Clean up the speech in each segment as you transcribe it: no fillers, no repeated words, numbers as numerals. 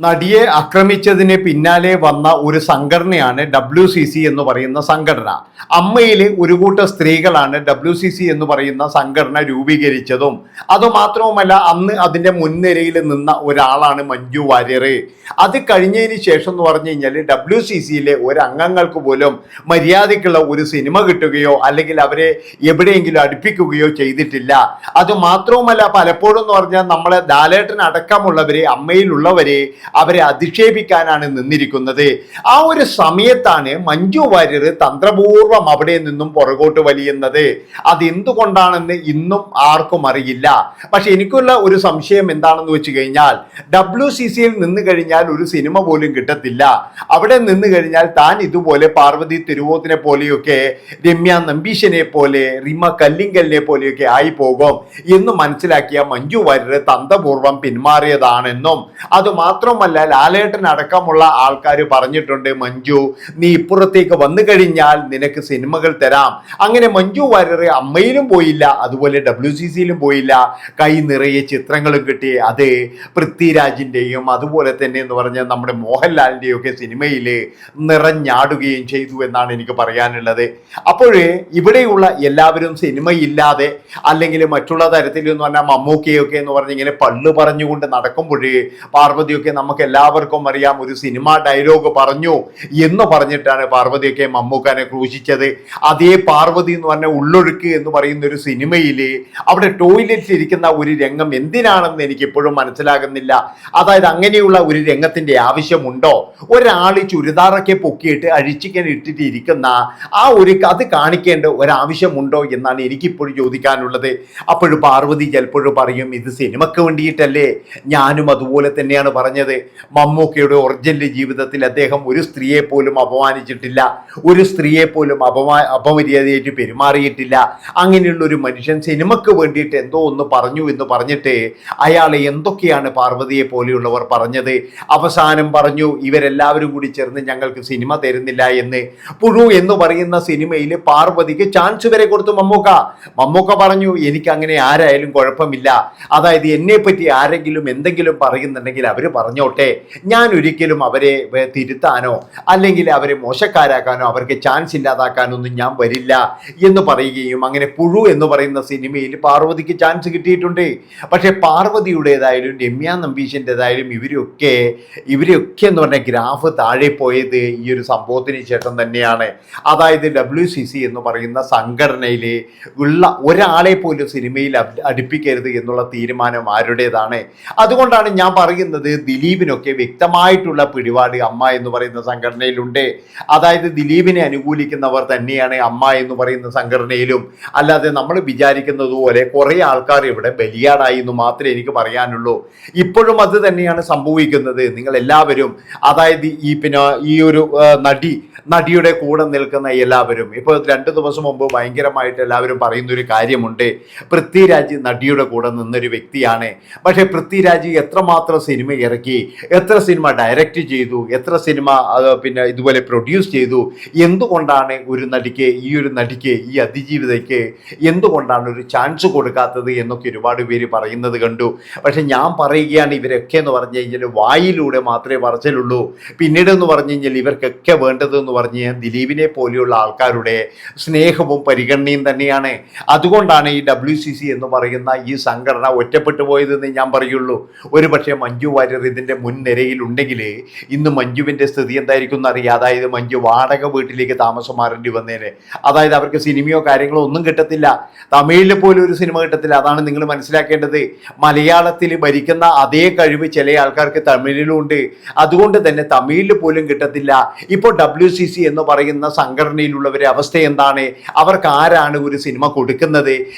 നടിയെ ആക്രമിച്ചതിന് പിന്നാലെ വന്ന ഒരു സംഘടനയാണ് WCC എന്ന് പറയുന്ന സംഘടന. അമ്മയിലെ ഒരു കൂട്ടം സ്ത്രീകളാണ് WCC എന്ന് പറയുന്ന സംഘടന രൂപീകരിച്ചതും. അതുമാത്രവുമല്ല, അന്ന് അതിൻ്റെ മുൻനിരയിൽ നിന്ന ഒരാളാണ് മഞ്ജു വാര്യർ. അത് കഴിഞ്ഞതിന് ശേഷം എന്ന് പറഞ്ഞു കഴിഞ്ഞാൽ WCCയിലെ ഒരംഗങ്ങൾക്ക് പോലും മര്യാദയ്ക്കുള്ള ഒരു സിനിമ കിട്ടുകയോ അല്ലെങ്കിൽ അവരെ എവിടെയെങ്കിലും അടുപ്പിക്കുകയോ ചെയ്തിട്ടില്ല. അതുമാത്രവുമല്ല, പലപ്പോഴും എന്ന് പറഞ്ഞാൽ നമ്മളെ ലാലേട്ടൻ അടക്കമുള്ളവരെ, അമ്മയിലുള്ളവരെ അവരെ അധിക്ഷേപിക്കാനാണ് നിന്നിരിക്കുന്നത്. ആ ഒരു സമയത്താണ് മഞ്ജു വാര്യർ തന്ത്രപൂർവ്വം അവിടെ നിന്നും പുറകോട്ട് വലിയുന്നത്. അതെന്തുകൊണ്ടാണെന്ന് ഇന്നും ആർക്കും അറിയില്ല. പക്ഷെ എനിക്കുള്ള ഒരു സംശയം എന്താണെന്ന് വെച്ച് കഴിഞ്ഞാൽ, WCCയിൽ നിന്ന് കഴിഞ്ഞാൽ ഒരു സിനിമ പോലും കിട്ടത്തില്ല. അവിടെ നിന്ന് കഴിഞ്ഞാൽ താൻ ഇതുപോലെ പാർവതി തിരുവോത്തിനെ പോലെയൊക്കെ, രമ്യ നമ്പീശനെ പോലെ, റിമ കല്ലിങ്കലിനെ പോലെയൊക്കെ ആയി പോകും എന്ന് മനസ്സിലാക്കിയ മഞ്ജു വാര്യർ തന്ത്രപൂർവ്വം പിന്മാറിയതാണെന്നും, അതുമാത്രമല്ല ലാലേട്ടൻ അടക്കമുള്ള ആൾക്കാർ പറഞ്ഞിട്ടുണ്ട്, മഞ്ജു നീ ഇപ്പുറത്തേക്ക് വന്നു കഴിഞ്ഞാൽ നിനക്ക് സിനിമകൾ തരാം. അങ്ങനെ മഞ്ജു വാര്യർ അമ്മയിലും പോയില്ല, അതുപോലെ WCCയിലും പോയില്ല. കൈ നിറയെ ചിത്രങ്ങളും കിട്ടി. അത് പൃഥ്വിരാജിൻ്റെയും അതുപോലെ തന്നെ എന്ന് പറഞ്ഞാൽ നമ്മുടെ മോഹൻലാലിൻ്റെയും ഒക്കെ സിനിമയിൽ നിറഞ്ഞാടുകയും ചെയ്തു എന്നാണ് എനിക്ക് പറയാനുള്ളത്. അപ്പോഴേ ഇവിടെയുള്ള എല്ലാവരും സിനിമയില്ലാതെ അല്ലെങ്കിൽ മറ്റുള്ള തരത്തിൽ എന്ന് പറഞ്ഞാൽ മമ്മൂക്കയൊക്കെ എന്ന് പറഞ്ഞ് ഇങ്ങനെ പള്ളു പറഞ്ഞുകൊണ്ട് നടക്കുമ്പോഴേ പാർവതിയൊക്കെ നമുക്ക് എല്ലാവർക്കും അറിയാം, ഒരു സിനിമ ഡയലോഗ് പറഞ്ഞു എന്ന് പറഞ്ഞിട്ടാണ് പാർവതിയൊക്കെ മമ്മൂക്കാനെ ക്രൂശിച്ചത്. അതേ പാർവതി എന്ന് പറഞ്ഞ ഉള്ളൊഴുക്ക് എന്ന് പറയുന്ന ഒരു സിനിമയിൽ അവിടെ ടോയ്ലറ്റിൽ ഇരിക്കുന്ന ഒരു രംഗം എന്തിനാണെന്ന് എനിക്ക് ഇപ്പോഴും മനസ്സിലാകുന്നില്ല. അതായത് അങ്ങനെയുള്ള ഒരു രംഗത്തിന്റെ ആവശ്യമുണ്ടോ? ഒരാൾ ചുരിദാറൊക്കെ പൊക്കിയിട്ട് അഴിച്ചിക്കാൻ ഇട്ടിട്ട് ഇരിക്കുന്ന ആ ഒരു അത് കാണിക്കേണ്ട ഒരാവശ്യമുണ്ടോ എന്നാണ് എനിക്കിപ്പോഴും ചോദിക്കാനുള്ളത്. അപ്പോഴും പാർവതി ചിലപ്പോഴും പറയും, ഇത് സിനിമയ്ക്ക് വേണ്ടിയിട്ടല്ലേ. ഞാനും അതുപോലെ തന്നെയാണ് പറഞ്ഞത്. മമ്മൂക്കയുടെ ഒറിജിനൽ ജീവിതത്തിൽ അദ്ദേഹം ഒരു സ്ത്രീയെ പോലും അപമാനിച്ചിട്ടില്ല, ഒരു സ്ത്രീയെ പോലും അപമര്യാദയായിട്ട് പെരുമാറിയിട്ടില്ല. അങ്ങനെയുള്ള ഒരു മനുഷ്യൻ സിനിമയ്ക്ക് വേണ്ടിയിട്ട് എന്തോ ഒന്ന് പറഞ്ഞു എന്ന് പറഞ്ഞിട്ട് അയാളെ എന്തൊക്കെയാണ് പാർവതിയെ പോലെയുള്ളവർ പറഞ്ഞത്. അവസാനം പറഞ്ഞു, ഇവരെല്ലാവരും കൂടി ചേർന്ന് ഞങ്ങൾക്ക് സിനിമ തരുന്നില്ല എന്ന്. പുഴു എന്ന് പറയുന്ന സിനിമയിൽ പാർവതിക്ക് ചാൻസ് വരെ കൊടുത്തു മമ്മൂക്ക പറഞ്ഞു, എനിക്ക് അങ്ങനെ ആരായാലും കുഴപ്പമില്ല. അതായത് എന്നെ പറ്റി ആരെങ്കിലും എന്തെങ്കിലും പറയുന്നുണ്ടെങ്കിൽ അവർ പറഞ്ഞോട്ടെ, ഞാൻ ഒരിക്കലും അവരെ തിരുത്താനോ അല്ലെങ്കിൽ അവരെ മോശക്കാരാക്കാനോ അവർക്ക് ചാൻസ് ഇല്ലാതാക്കാനൊന്നും ഞാൻ വരില്ല എന്ന് പറയുകയും, അങ്ങനെ പുഴു എന്ന് പറയുന്ന സിനിമയിൽ പാർവതിക്ക് ചാൻസ് കിട്ടിയിട്ടുണ്ട്. പക്ഷെ പാർവതിയുടേതായാലും രമ്യ നമ്പീശൻ്റെതായാലും ഇവരൊക്കെ എന്ന് പറഞ്ഞ ഗ്രാഫ് താഴെ പോയത് ഈ ഒരു സംഭവത്തിന് ശേഷം തന്നെയാണ്. അതായത് WCC എന്ന് പറയുന്ന സംഘടനയിൽ ഉള്ള ഒരാളെ പോലും സിനിമയിൽ അടുപ്പിക്കരുത് എന്നുള്ള തീരുമാനം ആരുടേതാണ്? അതുകൊണ്ടാണ് ഞാൻ പറയുന്നത്, ദിലീപിനൊക്കെ വ്യക്തമായിട്ടുള്ള പിടിപാട് അമ്മ എന്ന് പറയുന്ന സംഘടനയിലുണ്ട്. അതായത് ദിലീപിനെ അനുകൂലിക്കുന്നവർ തന്നെയാണ് അമ്മ എന്ന് പറയുന്ന സംഘടനയിലും. അല്ലാതെ നമ്മൾ വിചാരിക്കുന്നത് പോലെ കുറേ ആൾക്കാർ ഇവിടെ ബലിയാടായി എന്ന് മാത്രമേ എനിക്ക് പറയാനുള്ളൂ. ഇപ്പോഴും അത് തന്നെയാണ് സംഭവിക്കുന്നത്. നിങ്ങൾ എല്ലാവരും, അതായത് ഈ ഒരു നടിയുടെ കൂടെ നിൽക്കുന്ന എല്ലാവരും, ഇപ്പോൾ 2 ദിവസം മുമ്പ് ഭയങ്കരമായിട്ട് എല്ലാവരും പറയുന്ന ഒരു കാര്യമുണ്ട്, പൃഥ്വിരാജ് നടിയുടെ കൂടെ നിന്നൊരു വ്യക്തിയാണ്. പക്ഷേ പൃഥ്വിരാജ് എത്രമാത്രം സിനിമ ഇറക്കി, എത്ര സിനിമ ഡയറക്റ്റ് ചെയ്തു, എത്ര സിനിമ ഇതുപോലെ പ്രൊഡ്യൂസ് ചെയ്തു, എന്തുകൊണ്ടാണ് ഈ നടിക്ക് ഈ അതിജീവിതയ്ക്ക് എന്തുകൊണ്ടാണ് ഒരു ചാൻസ് കൊടുക്കാത്തത് എന്നൊക്കെ ഒരുപാട് പേര് പറയുന്നത് കണ്ടു. പക്ഷെ ഞാൻ പറയുകയാണ്, ഇവരൊക്കെ എന്ന് പറഞ്ഞു കഴിഞ്ഞാൽ വായിലൂടെ മാത്രമേ പറച്ചിലുള്ളൂ. പിന്നീട് എന്ന് പറഞ്ഞു കഴിഞ്ഞാൽ ഇവർക്കൊക്കെ വേണ്ടതെന്ന് പറഞ്ഞു കഴിഞ്ഞാൽ ദിലീപിനെ പോലെയുള്ള ആൾക്കാരുടെ സ്നേഹവും പരിഗണനയും തന്നെയാണ്. അതുകൊണ്ടാണ് ഈ WCC എന്ന് പറയുന്ന ഈ സംഘടന ഒറ്റപ്പെട്ടു പോയതെന്ന് ഞാൻ പറയുള്ളൂ. ഒരു പക്ഷേ മഞ്ജു വാര്യർ ഇതിൻ്റെ മുൻനിരയിലുണ്ടെങ്കിൽ ഇന്ന് മഞ്ജുവിൻ്റെ സ്ഥിതി എന്തായിരിക്കും എന്നറിയാം. അതായത് മഞ്ജു വാടക വീട്ടിലേക്ക് താമസം മാറേണ്ടി വന്നേനെ. അതായത് അവർക്ക് സിനിമയോ കാര്യങ്ങളോ ഒന്നും കിട്ടത്തില്ല. തമിഴിൽ പോലും ഒരു സിനിമ കിട്ടത്തില്ല. അതാണ് നിങ്ങൾ മനസ്സിലാക്കേണ്ടത്. മലയാളത്തിൽ ഭരിക്കുന്ന അതേ കഴിവ് ചില ആൾക്കാർക്ക് തമിഴിലും ഉണ്ട്. അതുകൊണ്ട് തന്നെ തമിഴിൽ പോലും കിട്ടത്തില്ല. ഇപ്പോൾ WCC എന്ന് പറയുന്ന സംഘടനയിലുള്ളവരുടെ അവസ്ഥ എന്താണ്? അവർക്ക് ആരാണ് ഒരു സിനിമ കൊടുക്കുന്നത്?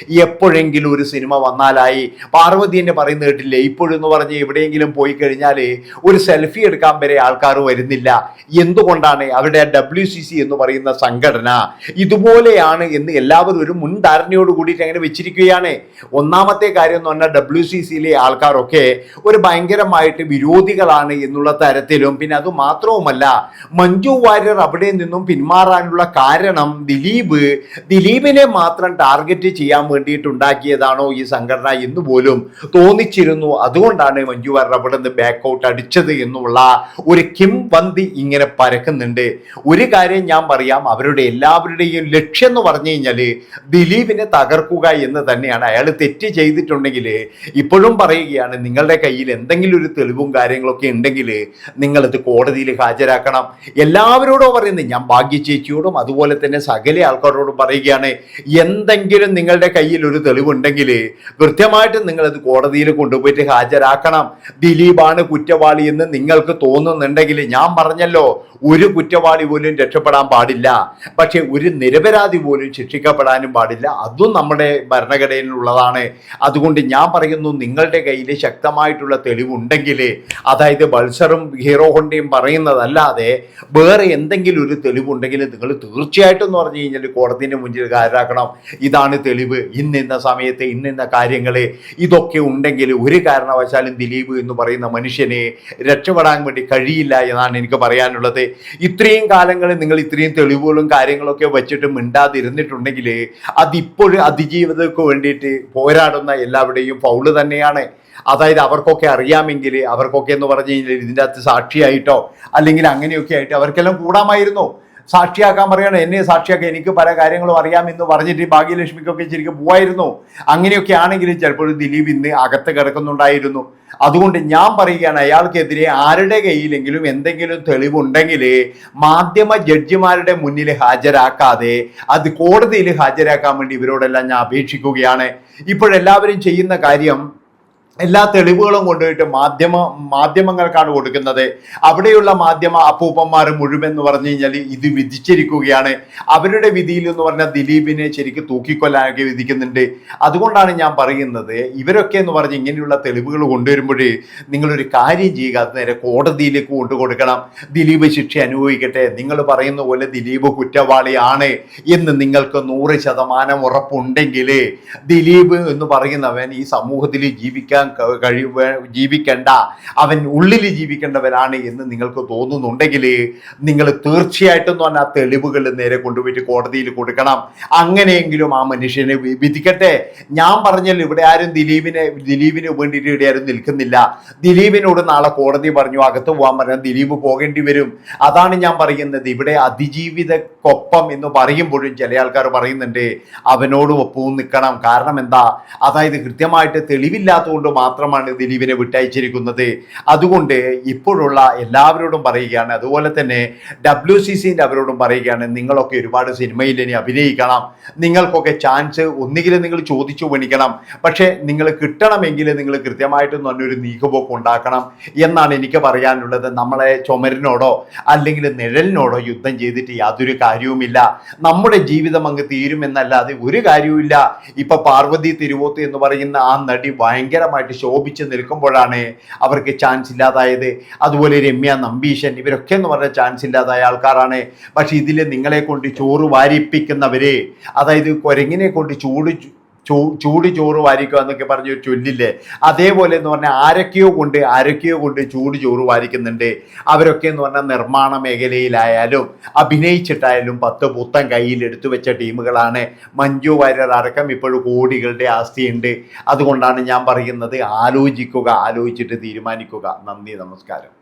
എപ്പോഴെങ്കിലും ഒരു സിനിമ വന്നാലായി. പാർവതി എന്നെ പറയുന്നത് കേട്ടില്ലേ, ഇപ്പോഴെന്ന് പറഞ്ഞ് എവിടെയെങ്കിലും പോയി കഴിഞ്ഞാൽ ഒരു സെൽഫി എടുക്കാൻ വരെ ആൾക്കാർ വരുന്നില്ല. എന്തുകൊണ്ടാണ്? അവരുടെ WCC എന്ന് പറയുന്ന സംഘടന ഇതുപോലെയാണ് എന്ന് എല്ലാവരും ഒരു മുൻധാരണയോട് കൂടിയിട്ട് അങ്ങനെ വെച്ചിരിക്കുകയാണ്. ഒന്നാമത്തെ കാര്യം എന്ന് പറഞ്ഞാൽ WCCയിലെ ആൾക്കാരൊക്കെ ഒരു ഭയങ്കരമായിട്ട് വിരോധികളാണ് എന്നുള്ള തരത്തിലും, പിന്നെ അത് മാത്രവുമല്ല മഞ്ജു വാര്യർ അവിടെ അവിടെ നിന്നും പിന്മാറാനുള്ള കാരണം ദിലീപിനെ മാത്രം ടാർഗറ്റ് ചെയ്യാൻ വേണ്ടിയിട്ടുണ്ടാക്കിയതാണോ ഈ സംഘടന എന്ന് പോലും തോന്നിച്ചിരുന്നു. അതുകൊണ്ടാണ് മഞ്ജു വാര്യർ അവിടെ നിന്ന് ബാക്കൗട്ട് അടിച്ചത് എന്നുള്ള ഒരു കിംവദന്തി ഇങ്ങനെ പരക്കുന്നുണ്ട്. ഒരു കാര്യം ഞാൻ പറയാം, അവരുടെ എല്ലാവരുടെയും ലക്ഷ്യം എന്ന് പറഞ്ഞു കഴിഞ്ഞാൽ ദിലീപിനെ തകർക്കുക എന്ന് തന്നെയാണ്. അയാൾ തെറ്റ് ചെയ്തിട്ടുണ്ടെങ്കിൽ ഇപ്പോഴും പറയുകയാണ്, നിങ്ങളുടെ കയ്യിൽ എന്തെങ്കിലും ഒരു തെളിവും കാര്യങ്ങളൊക്കെ ഉണ്ടെങ്കിൽ നിങ്ങളത് കോടതിയിൽ ഹാജരാക്കണം. എല്ലാവരോടും പറയുന്നത്, ഞാൻ ഭാഗ്യ ചേച്ചിയോടും അതുപോലെ തന്നെ സകല ആൾക്കാരോടും പറയുകയാണ്, എന്തെങ്കിലും നിങ്ങളുടെ കയ്യിൽ ഒരു തെളിവുണ്ടെങ്കിൽ കൃത്യമായിട്ട് നിങ്ങളത് കോടതിയിൽ കൊണ്ടുപോയിട്ട് ഹാജരാക്കണം. ദിലീപാണ് കുറ്റവാളി എന്ന് നിങ്ങൾക്ക് തോന്നുന്നുണ്ടെങ്കിൽ, ഞാൻ പറഞ്ഞല്ലോ, ഒരു കുറ്റവാളി പോലും രക്ഷപ്പെടാൻ പാടില്ല, പക്ഷെ ഒരു നിരപരാധി പോലും ശിക്ഷിക്കപ്പെടാനും പാടില്ല. അതും നമ്മുടെ ഭരണഘടനയിലുള്ളതാണ്. അതുകൊണ്ട് ഞാൻ പറയുന്നു, നിങ്ങളുടെ കയ്യിൽ ശക്തമായിട്ടുള്ള തെളിവുണ്ടെങ്കിൽ, അതായത് ബൾസറും ഹീറോ ഹോണ്ടയും പറയുന്നതല്ലാതെ വേറെ എന്തെങ്കിലും ഒരു തെളിവുണ്ടെങ്കിൽ നിങ്ങൾ തീർച്ചയായിട്ടും എന്ന് പറഞ്ഞു കഴിഞ്ഞാൽ കോടതിൻ്റെ മുന്നിൽ ഹാജരാക്കണം. ഇതാണ് തെളിവ്, ഇന്ന സമയത്ത് ഇന്ന കാര്യങ്ങൾ, ഇതൊക്കെ ഉണ്ടെങ്കിൽ ഒരു കാരണവശാലും ദിലീപ് എന്ന് പറയുന്ന മനുഷ്യനെ രക്ഷപ്പെടാൻ വേണ്ടി കഴിയില്ല എന്നാണ് എനിക്ക് പറയാനുള്ളത്. ഇത്രയും കാലങ്ങളിൽ നിങ്ങൾ ഇത്രയും തെളിവുകളും കാര്യങ്ങളൊക്കെ വെച്ചിട്ട് മിണ്ടാതിരുന്നിട്ടുണ്ടെങ്കിൽ അതിപ്പോഴും അതിജീവിതർക്ക് വേണ്ടിയിട്ട് പോരാടുന്ന എല്ലാവരുടെയും ഫൗള് തന്നെയാണ്. അതായത് അവർക്കൊക്കെ അറിയാമെങ്കിൽ, അവർക്കൊക്കെ എന്ന് പറഞ്ഞു കഴിഞ്ഞാൽ ഇതിൻ്റെ അകത്ത് സാക്ഷിയായിട്ടോ അല്ലെങ്കിൽ അങ്ങനെയൊക്കെ ആയിട്ട് അവർക്കെല്ലാം കൂടാമായിരുന്നു. സാക്ഷിയാക്കാൻ പറയണം, എന്നെ സാക്ഷിയാക്കാൻ, എനിക്ക് പല കാര്യങ്ങളും അറിയാമെന്ന് പറഞ്ഞിട്ട് ഭാഗ്യലക്ഷ്മിക്കൊക്കെ ശരിക്കും പോവായിരുന്നു. അങ്ങനെയൊക്കെ ആണെങ്കിലും ചിലപ്പോൾ ദിലീപ് ഇന്ന് അകത്ത് കിടക്കുന്നുണ്ടായിരുന്നു. അതുകൊണ്ട് ഞാൻ പറയുകയാണ്, അയാൾക്കെതിരെ ആരുടെ കയ്യിലെങ്കിലും എന്തെങ്കിലും തെളിവുണ്ടെങ്കിൽ മാധ്യമ ജഡ്ജിമാരുടെ മുന്നിൽ ഹാജരാക്കാതെ അത് കോടതിയിൽ ഹാജരാക്കാൻ വേണ്ടി ഇവരോടെല്ലാം ഞാൻ അപേക്ഷിക്കുകയാണ്. ഇപ്പോഴെല്ലാവരും ചെയ്യുന്ന കാര്യം, എല്ലാ തെളിവുകളും കൊണ്ടുപോയിട്ട് മാധ്യമങ്ങൾക്കാണ് കൊടുക്കുന്നത്. അവിടെയുള്ള മാധ്യമ അപ്പൂപ്പന്മാർ മുഴുവൻ എന്ന് പറഞ്ഞു കഴിഞ്ഞാൽ ഇത് വിധിച്ചിരിക്കുകയാണ്. അവരുടെ വിധിയിൽ എന്ന് പറഞ്ഞാൽ ദിലീപിനെ ശരിക്കും തൂക്കിക്കൊല്ലാനൊക്കെ വിധിക്കുന്നുണ്ട്. അതുകൊണ്ടാണ് ഞാൻ പറയുന്നത്, ഇവരൊക്കെ എന്ന് പറഞ്ഞ് ഇങ്ങനെയുള്ള തെളിവുകൾ കൊണ്ടുവരുമ്പോഴേ നിങ്ങളൊരു കാര്യം ചെയ്യുക, അത് നേരെ കോടതിയിലേക്ക് കൊണ്ടുകൊടുക്കണം. ദിലീപ് ശിക്ഷ അനുഭവിക്കട്ടെ. നിങ്ങൾ പറയുന്ന പോലെ ദിലീപ് കുറ്റവാളിയാണ് എന്ന് നിങ്ങൾക്ക് 100% ഉറപ്പുണ്ടെങ്കിൽ ദിലീപ് എന്ന് പറയുന്നവൻ ഈ സമൂഹത്തിൽ ജീവിക്കേണ്ട, അവൻ ഉള്ളിൽ ജീവിക്കേണ്ടവനാണ് എന്ന് നിങ്ങൾക്ക് തോന്നുന്നുണ്ടെങ്കിൽ നിങ്ങൾ തീർച്ചയായിട്ടും തന്നെ ആ തെളിവുകൾ നേരെ കൊണ്ടുപോയിട്ട് കോടതിയിൽ കൊടുക്കണം. അങ്ങനെയെങ്കിലും ആ മനുഷ്യനെ വിധിക്കട്ടെ. ഞാൻ പറഞ്ഞല്ലോ, ഇവിടെ ആരും ദിലീപിന് വേണ്ടിയിട്ട് ഇവിടെ ആരും നിൽക്കുന്നില്ല. ദിലീപിനോട് നാളെ കോടതി പറഞ്ഞു അകത്ത് പോകാൻ പറഞ്ഞാൽ ദിലീപ് പോകേണ്ടി വരും. അതാണ് ഞാൻ പറയുന്നത്. ഇവിടെ അതിജീവിതക്കൊപ്പം എന്ന് പറയുമ്പോഴും ചില ആൾക്കാർ പറയുന്നുണ്ട് അവനോട് ഒപ്പവും നിൽക്കണം. കാരണം എന്താ, അതായത് കൃത്യമായിട്ട് തെളിവില്ലാത്തതുകൊണ്ട് മാത്രമാണ് ദിലീപിനെ വിട്ടയച്ചിരിക്കുന്നത്. അതുകൊണ്ട് ഇപ്പോഴുള്ള എല്ലാവരോടും പറയുകയാണ്, അതുപോലെ തന്നെ WCCൻ്റെ അവരോടും പറയുകയാണ്, നിങ്ങളൊക്കെ ഒരുപാട് സിനിമയിൽ ഇനി അഭിനയിക്കണം. നിങ്ങൾക്കൊക്കെ ചാൻസ് ഒന്നുകിൽ നിങ്ങൾ ചോദിച്ചു മേടിക്കണം, പക്ഷേ നിങ്ങൾ കിട്ടണമെങ്കിൽ നിങ്ങൾ കൃത്യമായിട്ടും നല്ലൊരു നീക്കുപോക്ക് ഉണ്ടാക്കണം എന്നാണ് എനിക്ക് പറയാനുള്ളത്. നമ്മളെ ചുമരിനോടോ അല്ലെങ്കിൽ നിഴലിനോടോ യുദ്ധം ചെയ്തിട്ട് യാതൊരു കാര്യവുമില്ല. നമ്മുടെ ജീവിതം അങ്ങ് തീരുമെന്നല്ലാതെ ഒരു കാര്യവുമില്ല. ഇപ്പൊ പാർവതി തിരുവോത്ത് എന്ന് പറയുന്ന ആ നടി ഭയങ്കരമായിട്ട് ശോഭിച്ച് നിൽക്കുമ്പോഴാണ് അവർക്ക് ചാൻസ് ഇല്ലാതായത്. അതുപോലെ രമ്യ നമ്പീശൻ, ഇവരൊക്കെ എന്ന് പറഞ്ഞ ചാൻസ് ഇല്ലാതായ ആൾക്കാരാണ്. പക്ഷെ ഇതിൽ നിങ്ങളെ കൊണ്ട് ചോറ് വാരിപ്പിക്കുന്നവര്, അതായത് കുരങ്ങിനെ കൊണ്ട് ചൂട് ചോറ് വാരിക്കുക എന്നൊക്കെ പറഞ്ഞൊരു ചൊല്ലില്ലേ, അതേപോലെ എന്ന് പറഞ്ഞാൽ ആരൊക്കെയോ കൊണ്ട് ചൂട് ചോറ് വാരിക്കുന്നുണ്ട്. അവരൊക്കെ എന്ന് പറഞ്ഞാൽ നിർമ്മാണ മേഖലയിലായാലും അഭിനയിച്ചിട്ടായാലും 10 പുത്തൻ കയ്യിൽ എടുത്തു വെച്ച ടീമുകളാണ്. മഞ്ജു വാര്യർ അടക്കം ഇപ്പോഴും കോടികളുടെ ആസ്തിയുണ്ട്. അതുകൊണ്ടാണ് ഞാൻ പറയുന്നത്, ആലോചിച്ചിട്ട് തീരുമാനിക്കുക. നന്ദി, നമസ്കാരം.